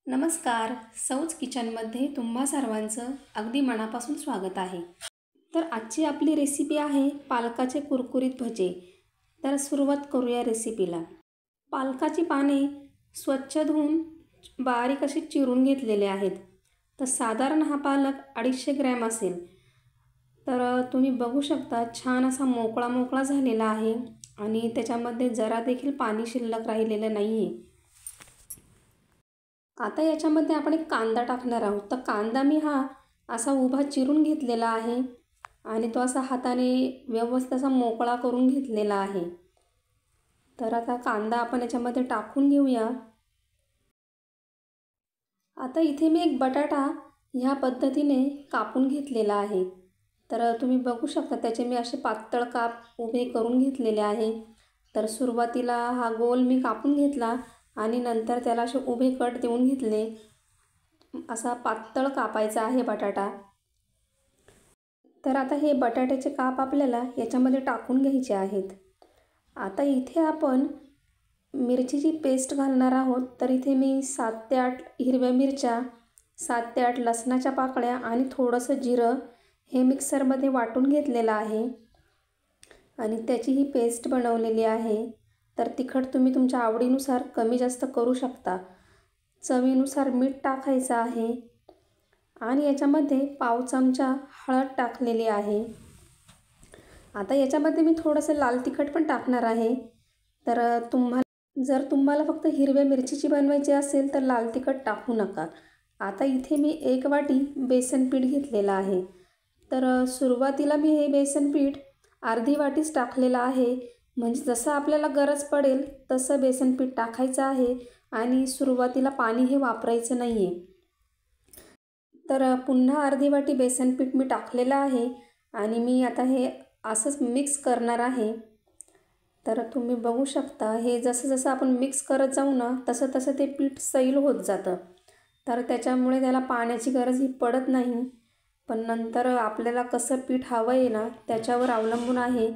नमस्कार. सौज किचनमध्ये तुम्हा सर्वांचं अगदी मनापासून स्वागत आहे. तर आजची आपली रेसिपी आहे पालकाचे कुरकुरीत भजे. तर सुरुवात करूया रेसिपीला. पालकाची पाने स्वच्छ धुवून बारीक असे चिरून घेतलेले आहेत. तर साधारण हा पालक 250 ग्रॅम असेल. तर तुम्ही बघू शकता छान असा मोकळा मोकळा झालेला आहे आणि त्याच्यामध्ये जरा देखील पाणी शिल्लक राहिलेलं नाही आहे. आता याच्यामध्ये आपण एक कांदा टाकणार आहोत. तर कांदा मी हा असा उभा चिरून घेतलेला आहे आणि तो असा हाताने व्यवस्थित असा मोकळा करून घेतलेला आहे. तर आता कांदा आपण याच्यामध्ये टाकून घेऊया. आता इथे मी एक बटाटा ह्या पद्धतीने कापून घेतलेला आहे. तर तुम्ही बघू शकता त्याचे मी असे पातळ काप उभे करून घेतलेले आहे. तर सुरुवातीला हा गोल मी कापून घेतला आणि नंतर त्याला असे उभे कट देऊन घेतले. असा पातळ कापायचा आहे बटाटा. तर आता हे बटाट्याचे काप आपल्याला याच्यामध्ये टाकून घ्यायचे आहेत. आता इथे आपण मिरचीची पेस्ट घालणार आहोत. तर इथे मी 7 ते 8 हिरव्या मिरच्या, 7 ते 8 लसणाच्या पाकळ्या आणि थोडंसं जिरं हे मिक्सरमध्ये वाटून घेतलेलं आहे आणि त्याची ही पेस्ट बनवलेली आहे. तर तिखट तुम्ही तुमच्या आवडीनुसार कमी जास्त करू शकता. चवीनुसार मीठ टाकायचं आहे आणि याच्यामध्ये पाव चमचा हळद टाकलेली आहे. आता याच्यामध्ये मी थोडंसं लाल तिखट पण टाकणार आहे. तर जर तुम्हाला फक्त हिरव्या मिरचीची बनवायची असेल तर लाल तिखट टाकू नका. आता इथे मी 1 वाटी बेसन पीठ घेतलेलं आहे. तर सुरुवातीला मी हे बेसन पीठ अर्धी वाटीच टाकलेलं आहे. म्हणजे जसं आपल्याला गरज पडेल तसं बेसन पीठ टाकायचं आहे आणि सुरुवातीला पाणी हे वापरायचं नाही आहे. तर पुन्हा अर्धी वाटी बेसन पीठ मी टाकलेलं आहे आणि मी आता हे असंच मिक्स करणार आहे. तर तुम्ही बघू शकता हे जसं जसं आपण मिक्स करत जाऊ ना तसं तसं ते पीठ सैल होत जातं. तर त्याच्यामुळे त्याला पाण्याची गरज ही पडत नाही. पण नंतर आपल्याला कसं पीठ हवं आहे ना त्याच्यावर अवलंबून आहे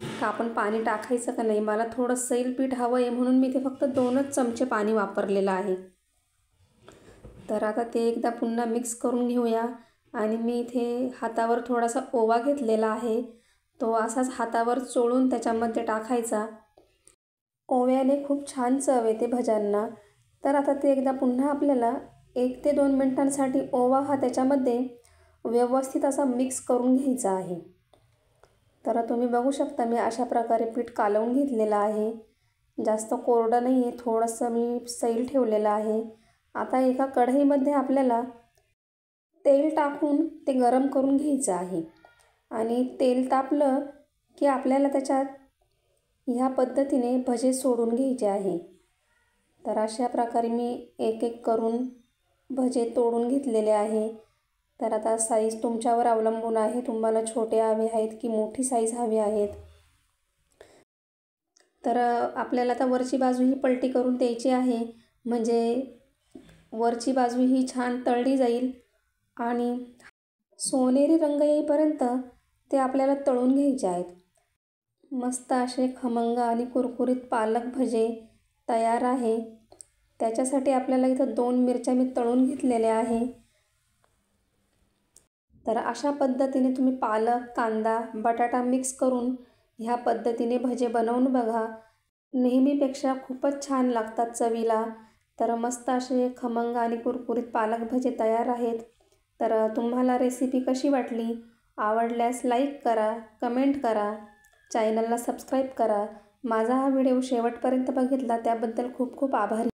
का आपण पाणी टाकायचं का नाही. मला थोडं सैल पीठ हवं आहे म्हणून मी ते फक्त 2च चमचे पाणी वापरलेलं आहे. तर आता ते एकदा पुन्हा मिक्स करून घेऊया आणि मी इथे हातावर थोडासा ओवा घेतलेला आहे. तो असाच हातावर चोळून त्याच्यामध्ये टाकायचा. ओव्याने खूप छान चव येते भज्यांना. तर आता ते एकदा पुन्हा आपल्याला 1 ते 2 मिनिटांसाठी ओवा हा त्याच्यामध्ये व्यवस्थित असा मिक्स करून घ्यायचा आहे. तर तुम्ही बघू शकता मी अशा प्रकारे पीठ कालवून घेतलेलं आहे. जास्त कोरडं नाही आहे, थोडंसं मी सैल ठेवलेलं आहे. आता एका कढईमध्ये आपल्याला तेल टाकून ते गरम करून घ्यायचं आहे आणि तेल तापलं की आपल्याला त्याच्यात ह्या पद्धतीने भजे सोडून घ्यायचे आहे. तर अशा प्रकारे मी एक एक करून भजे तोडून घेतलेले आहे. तर आता साईज तुमच्यावर अवलंबून आहे. तुम्हाला छोटे हवे आहेत की मोठी साईज हवी आहेत. तर आपल्याला आता वरची बाजू ही पलटी करून द्यायची आहे. म्हणजे वरची बाजू ही छान तळली जाईल आणि सोनेरी रंग येईपर्यंत ते आपल्याला तळून घ्यायचे आहेत. मस्त असे खमंग आणि कुरकुरीत पालक भजे तयार आहे. त्याच्यासाठी आपल्याला इथं 2 मिरच्या मी तळून घेतलेल्या आहे. तर अशा पद्धतीने तुम्ही पालक, कांदा, बटाटा मिक्स करून ह्या पद्धतीने भजे बनवून बघा. नेहमीपेक्षा खूपच छान लागतात चवीला. तर मस्त असे खमंग आणि कुरकुरीत पालक भजे तयार आहेत. तर तुम्हाला रेसिपी कशी वाटली? आवडल्यास लाईक करा, कमेंट करा, चॅनलला सबस्क्राईब करा. माझा हा व्हिडिओ शेवटपर्यंत बघितला त्याबद्दल खूप खूप आभारी.